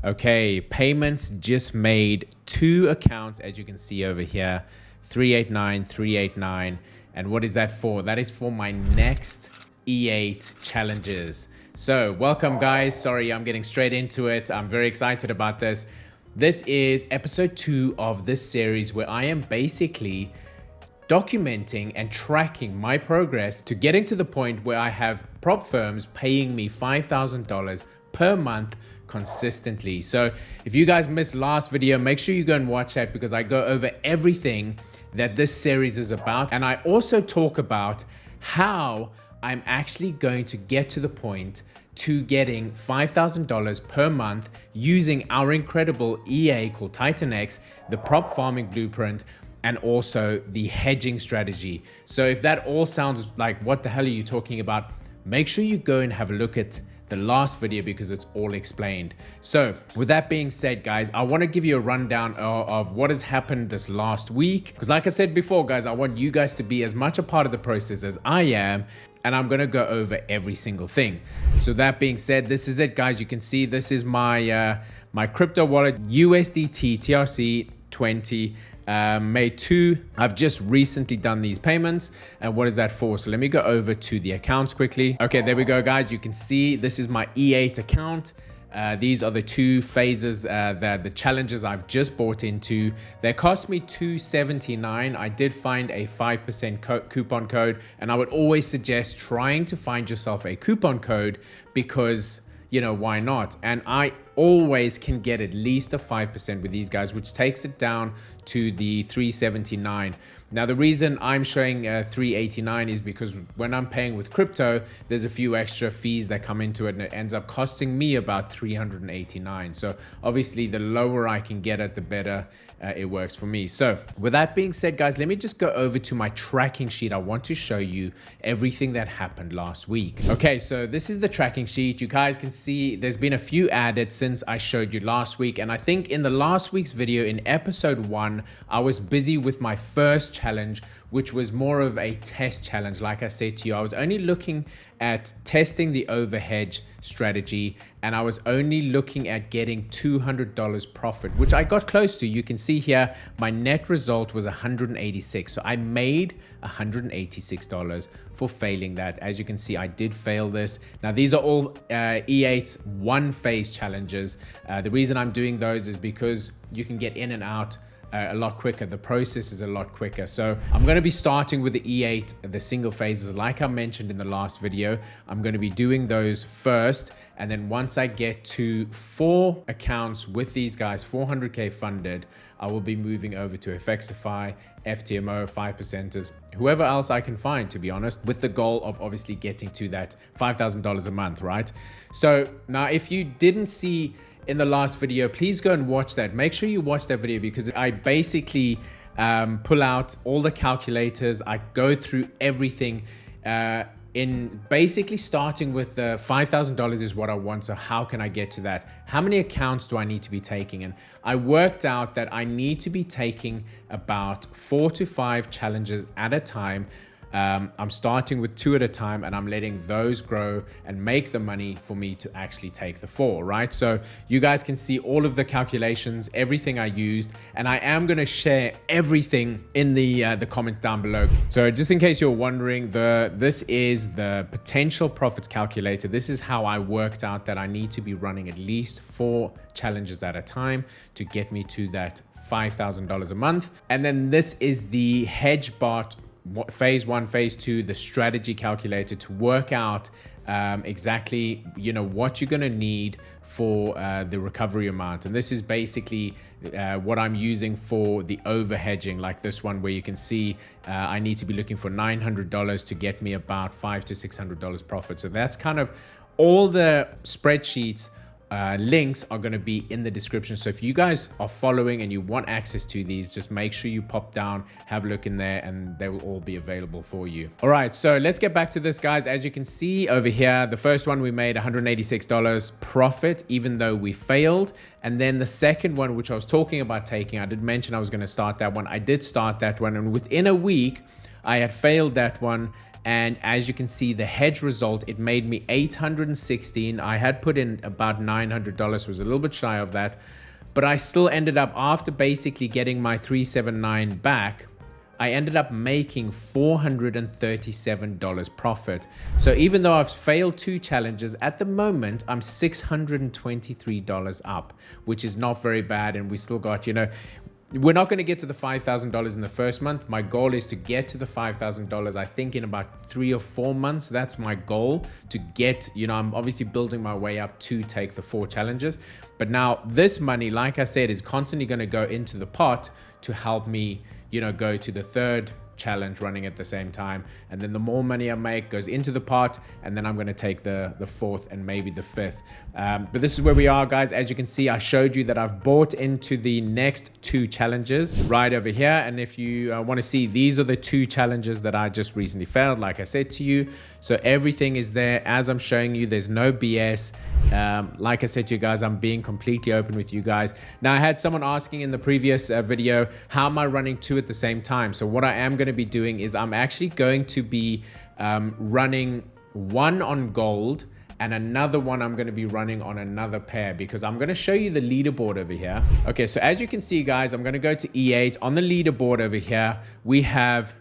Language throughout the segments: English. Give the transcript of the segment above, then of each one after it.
Okay, payments just made 2 accounts, as you can see over here, 389, 389. And what is that for? That is for my next E8 challenges. So welcome guys. Sorry, I'm getting straight into it. I'm very excited about this. This is episode 2 of this series where I am basically documenting and tracking my progress to getting to the point where I have prop firms paying me $5,000 per month consistently. So if you guys missed last video, make sure you go and watch that because I go over everything that this series is about. And I also talk about how I'm actually going to get to the point to getting $5,000 per month using our incredible EA called Titan X, the prop farming blueprint, and also the hedging strategy. So if that all sounds like what the hell are you talking about, make sure you go and have a look at the last video because it's all explained. So with that being said, guys, I want to give you a rundown of what has happened this last week. Because like I said before, guys, I want you guys to be as much a part of the process as I am. And I'm going to go over every single thing. So that being said, this is it, guys. You can see this is my my crypto wallet, USDT TRC 20. May 2. I've just recently done these payments. And what is that for? So let me go over to the accounts quickly. Okay, there we go, guys. You can see this is my E8 account. These are the 2 phases, the challenges I've just bought into. They cost me $2.79. I did find a 5% coupon code, and I would always suggest trying to find yourself a coupon code because, you know, why not? And I always can get at least a 5% with these guys, which takes it down to the $3.79. Now, the reason I'm showing $3.89 is because when I'm paying with crypto, there's a few extra fees that come into it and it ends up costing me about $389. So obviously the lower I can get it, the better it works for me. So with that being said, guys, let me just go over to my tracking sheet. I want to show you everything that happened last week. Okay, so this is the tracking sheet. You guys can see there's been a few added since I showed you last week. And I think in the last week's video in episode 1, I was busy with my first challenge, which was more of a test challenge. Like I said to you, I was only looking at testing the overhedge strategy, and I was only looking at getting $200 profit, which I got close to. You can see here, my net result was 186. So I made $186 for failing that. As you can see, I did fail this. Now, these are all E8's 1-phase challenges. The reason I'm doing those is because you can get in and out a lot quicker. The process is a lot quicker. So I'm going to be starting with the E8, the single phases. Like I mentioned in the last video, I'm going to be doing those first. And then once I get to 4 accounts with these guys, 400K funded, I will be moving over to FXify, FTMO, 5%ers, whoever else I can find, to be honest, with the goal of obviously getting to that $5,000 a month, right? So now if you didn't see in the last video, please go and watch that. Make sure you watch that video because I basically pull out all the calculators. I go through everything in basically starting with the $5,000 is what I want. So how can I get to that? How many accounts do I need to be taking? And I worked out that I need to be taking about 4 to 5 challenges at a time. I'm starting with 2 at a time and I'm letting those grow and make the money for me to actually take the 4, right? So you guys can see all of the calculations, everything I used, and I am going to share everything in the comments down below. So just in case you're wondering, this is the potential profits calculator. This is how I worked out that I need to be running at least 4 challenges at a time to get me to that $5,000 a month. And then this is the hedge bot phase 1, phase 2, the strategy calculator to work out exactly, you know, what you're going to need for the recovery amount. And this is basically what I'm using for the over hedging, like this one where you can see I need to be looking for $900 to get me about $500 to $600 profit. So that's kind of all the spreadsheets. Links are going to be in the description. So if you guys are following and you want access to these, just make sure you pop down, have a look in there, and they will all be available for you. All right, so let's get back to this, guys. As you can see over here, the first one we made $186 profit, even though we failed. And then the second one, which I was talking about taking, I did mention I was going to start that one. I did start that one, and within a week, I had failed that one. And as you can see, the hedge result, it made me 816. I had put in about $900, was a little bit shy of that, but I still ended up, after basically getting my 379 back, I ended up making $437 profit. So even though I've failed 2 challenges, at the moment, I'm $623 up, which is not very bad. And we still got, you know, we're not going to get to the $5,000 in the first month. My goal is to get to the $5,000, I think, in about 3 or 4 months. That's my goal, to get, you know, I'm obviously building my way up to take the 4 challenges. But now this money, like I said, is constantly going to go into the pot to help me, you know, go to the 3rd challenge running at the same time. And then the more money I make goes into the pot, and then I'm going to take the 4th and maybe the 5th. But this is where we are, guys. As you can see, I showed you that I've bought into the next 2 challenges right over here. And if you want to see, these are the 2 challenges that I just recently failed, like I said to you. So everything is there as I'm showing you. There's no BS. Like I said to you guys, I'm being completely open with you guys. Now, I had someone asking in the previous video, how am I running 2 at the same time? So what I am going to be doing is I'm actually going to be running 1 on gold, and another one I'm going to be running on another pair, because I'm going to show you the leaderboard over here. Okay, so as you can see, guys, I'm going to go to E8. On the leaderboard over here, we have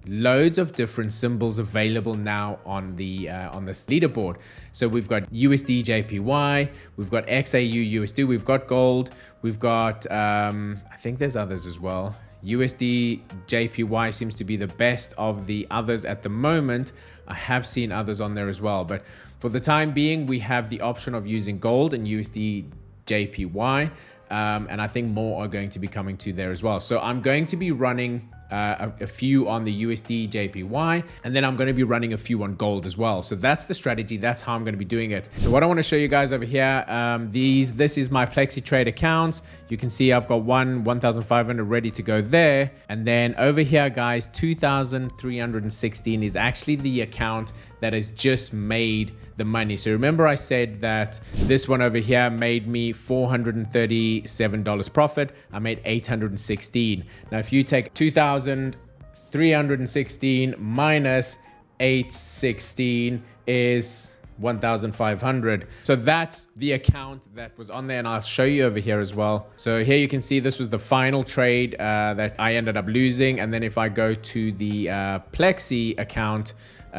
loads of different symbols available now on the on this leaderboard. So we've got USD JPY, we've got XAU USD, we've got gold, we've got I think there's others as well. USD JPY seems to be the best of the others at the moment. I have seen others on there as well, but for the time being, we have the option of using gold and USD JPY. And I think more are going to be coming to there as well. So I'm going to be running a few on the USD JPY, and then I'm going to be running a few on gold as well. So that's the strategy. That's how I'm going to be doing it. So what I want to show you guys over here, this is my Plexi Trade accounts. You can see I've got 1,500 ready to go there. And then over here, guys, 2,316 is actually the account that has just made the money. So remember I said that this one over here made me $437 profit. I made 816. Now, if you take 2,316 minus 816 is 1,500. So that's the account that was on there, and I'll show you over here as well. So here you can see this was the final trade that I ended up losing. And then if I go to the Plexi account,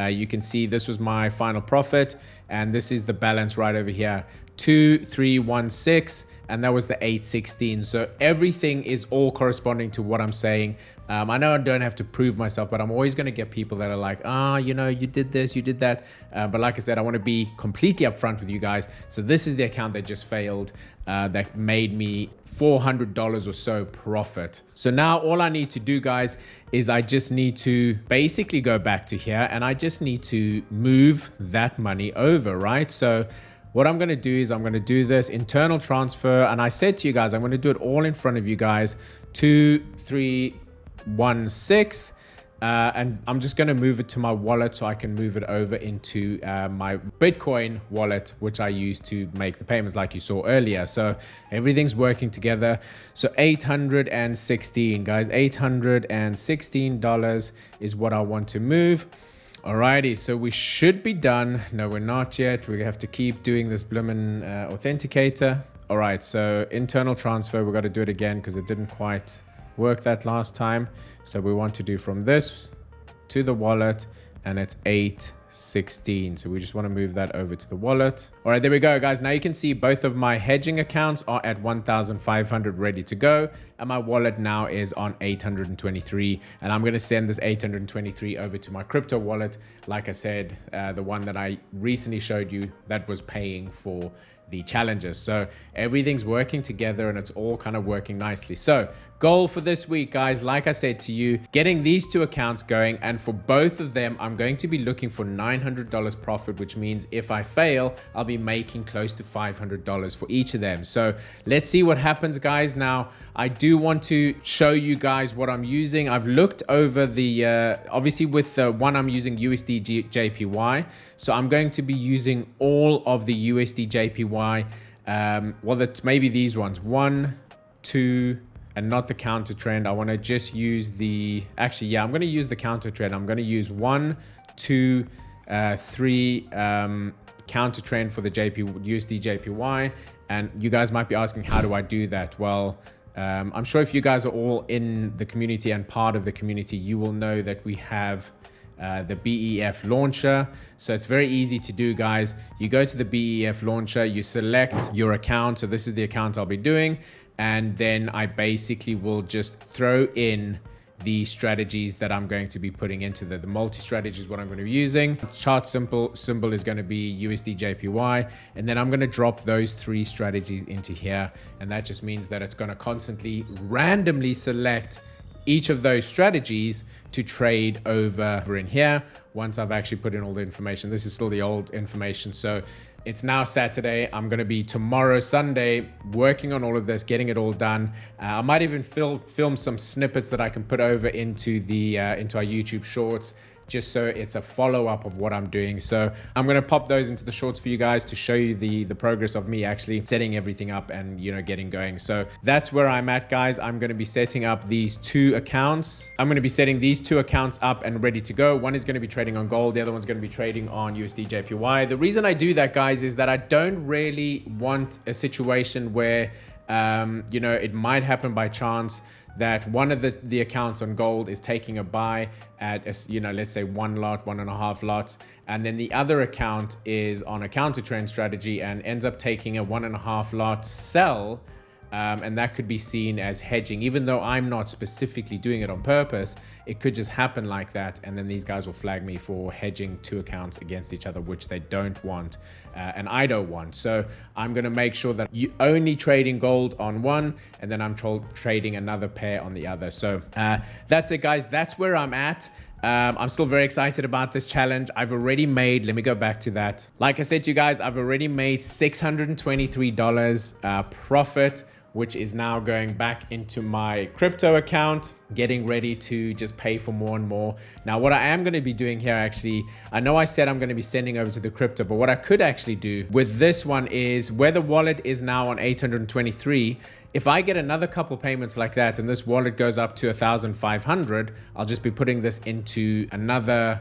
you can see this was my final profit, and this is the balance right over here, 2,316, and that was the 816. So everything is all corresponding to what I'm saying. I know I don't have to prove myself, but I'm always going to get people that are like, you know, you did this, you did that. But like I said, I want to be completely upfront with you guys. So this is the account that just failed, that made me $400 or so profit. So now all I need to do, guys, is I just need to basically go back to here, and I just need to move that money over, right? So what I'm going to do is I'm going to do this internal transfer. And I said to you guys, I'm going to do it all in front of you guys, 2,316. And I'm just going to move it to my wallet so I can move it over into my Bitcoin wallet, which I use to make the payments like you saw earlier. So everything's working together. So 816, guys, $816 is what I want to move. Alrighty, so we should be done. No, we're not yet. We have to keep doing this bloomin' authenticator. All right, so internal transfer, we got to do it again because it didn't quite work that last time. So we want to do from this to the wallet, and it's 816. So we just want to move that over to the wallet. All right, there we go, guys. Now you can see both of my hedging accounts are at 1,500 ready to go, and my wallet now is on 823. And I'm going to send this 823 over to my crypto wallet. Like I said, the one that I recently showed you that was paying for the challenges. So everything's working together and it's all kind of working nicely. So goal for this week, guys, like I said to you, getting these 2 accounts going, and for both of them I'm going to be looking for $900 profit, which means if I fail, I'll be making close to $500 for each of them. So let's see what happens, guys. Now I do want to show you guys what I'm using. I've looked over the obviously with the one I'm using USD JPY, so I'm going to be using all of the USD JPY. Well, that's maybe these ones, 1, 2, and not the counter trend. I want to just use the, actually, yeah, I'm going to use the counter trend. I'm going to use 1, three counter trend for the USD JPY. And you guys might be asking, how do I do that? Well, I'm sure if you guys are all in the community and part of the community, you will know that we have the BEF launcher. So it's very easy to do, guys. You go to the BEF launcher, you select your account. So this is the account I'll be doing. And then I basically will just throw in the strategies that I'm going to be putting into the multi-strategy is what I'm going to be using. Chart symbol is going to be USD JPY. And then I'm going to drop those three strategies into here. And that just means that it's going to constantly randomly select each of those strategies to trade over in here. Once I've actually put in all the information, this is still the old information. So it's now Saturday. I'm going to be tomorrow, Sunday, working on all of this, getting it all done. I might even film some snippets that I can put over into our YouTube shorts, just so it's a follow-up of what I'm doing. So I'm going to pop those into the shorts for you guys to show you the progress of me actually setting everything up and, you know, getting going. So that's where I'm at, guys. I'm going to be setting up these two accounts. I'm going to be setting these two accounts up and ready to go. One is going to be trading on gold. The other one's going to be trading on USD JPY. The reason I do that, guys, is that I don't really want a situation where, you know, it might happen by chance that one of the accounts on gold is taking a buy at, you know, let's say 1 lot, 1.5 lots. And then the other account is on a counter trend strategy and ends up taking a 1.5 lot sell. And that could be seen as hedging, even though I'm not specifically doing it on purpose. It could just happen like that. And then these guys will flag me for hedging two accounts against each other, which they don't want. And I don't want. So I'm going to make sure that you only trading gold on one, and then I'm trading another pair on the other. So that's it, guys. That's where I'm at. I'm still very excited about this challenge. I've already made, let me go back to that. Like I said to you guys, I've already made $623 profit, which is now going back into my crypto account, getting ready to just pay for more and more. Now, what I am going to be doing here, actually, I know I said I'm going to be sending over to the crypto, but what I could actually do with this one is where the wallet is now on 823, if I get another couple payments like that and this wallet goes up to 1,500, I'll just be putting this into another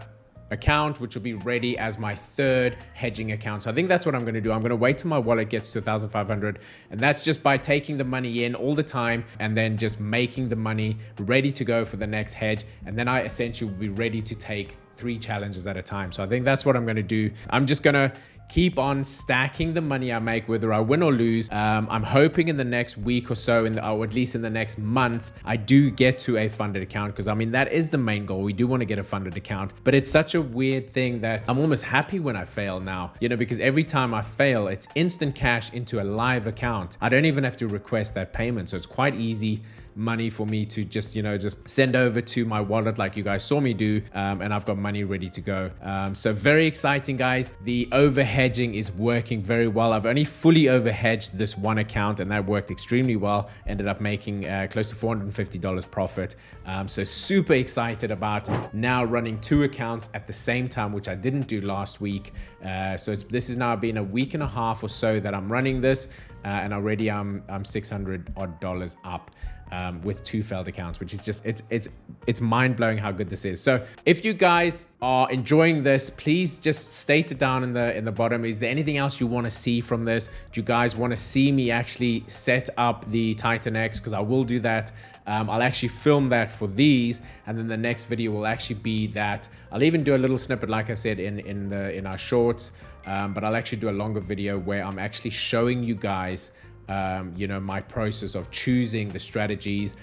account, which will be ready as my third hedging account. So I think that's what I'm going to do. I'm going to wait till my wallet gets to 1,500, and that's just by taking the money in all the time and then just making the money ready to go for the next hedge. And then I essentially will be ready to take 3 challenges at a time. So I think that's what I'm going to do. I'm just going to keep on stacking the money I make, whether I win or lose. I'm hoping in the next week or so, or at least in the next month, I do get to a funded account, because I mean, that is the main goal. We do want to get a funded account, but it's such a weird thing that I'm almost happy when I fail now, you know, because every time I fail, it's instant cash into a live account. I don't even have to request that payment. So it's quite easy money for me to just, you know, just send over to my wallet like you guys saw me do, and I've got money ready to go. So very exciting, guys. The over hedging is working very well. I've only fully over hedged this one account, and that worked extremely well. Ended up making close to $450 profit. So super excited about now running 2 accounts at the same time, which I didn't do last week. So this has now been a week and a half or so that I'm running this, and already I'm $600 odd up. With 2 failed accounts, which is just, it's mind-blowing how good this is. So if you guys are enjoying this, please just state it down in the bottom. Is there anything else you want to see from this? Do you guys want to see me actually set up the Titan X? Because I will do that. I'll actually film that for these, and then the next video will actually be that. I'll even do a little snippet, like I said, in our shorts, but I'll actually do a longer video where I'm actually showing you guys you know, my process of choosing the strategies,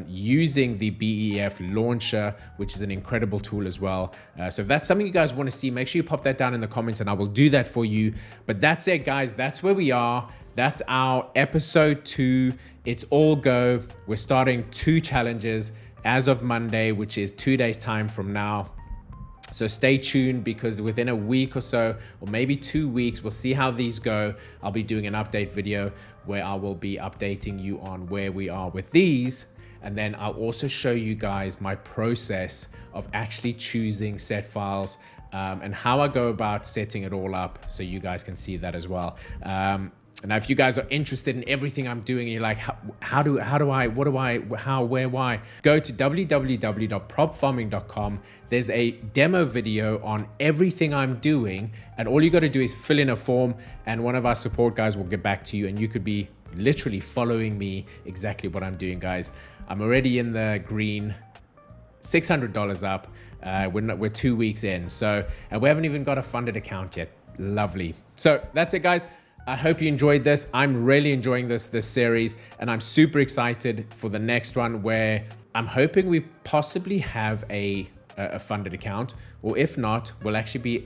using the BEF launcher, which is an incredible tool as well. So if that's something you guys want to see, make sure you pop that down in the comments and I will do that for you. But that's it, guys. That's where we are. That's our episode 2. It's all go. We're starting 2 challenges as of Monday, which is 2 days time from now. So stay tuned, because within a week or so, or maybe 2 weeks, we'll see how these go. I'll be doing an update video where I will be updating you on where we are with these. And then I'll also show you guys my process of actually choosing set files, and how I go about setting it all up, so you guys can see that as well. Now, if you guys are interested in everything I'm doing, and you're like, how do I, what do I, how, where, why? Go to www.propfarming.com. There's a demo video on everything I'm doing. And all you got to do is fill in a form and one of our support guys will get back to you. And you could be literally following me exactly what I'm doing, guys. I'm already in the green, $600 up. We're 2 weeks in. So, and we haven't even got a funded account yet. Lovely. So that's it, guys. I hope you enjoyed this. I'm really enjoying this series, and I'm super excited for the next one where I'm hoping we possibly have a funded account, or if not, we'll actually be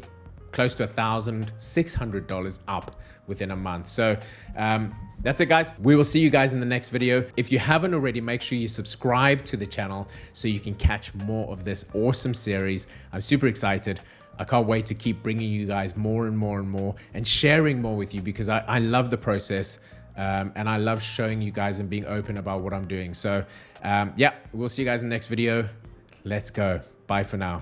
close to $1,600 up within a month. So that's it, guys. We will see you guys in the next video. If you haven't already, make sure you subscribe to the channel so you can catch more of this awesome series. I'm super excited. I can't wait to keep bringing you guys more and more and more and sharing more with you, because I love the process and I love showing you guys and being open about what I'm doing. So yeah, we'll see you guys in the next video. Let's go. Bye for now.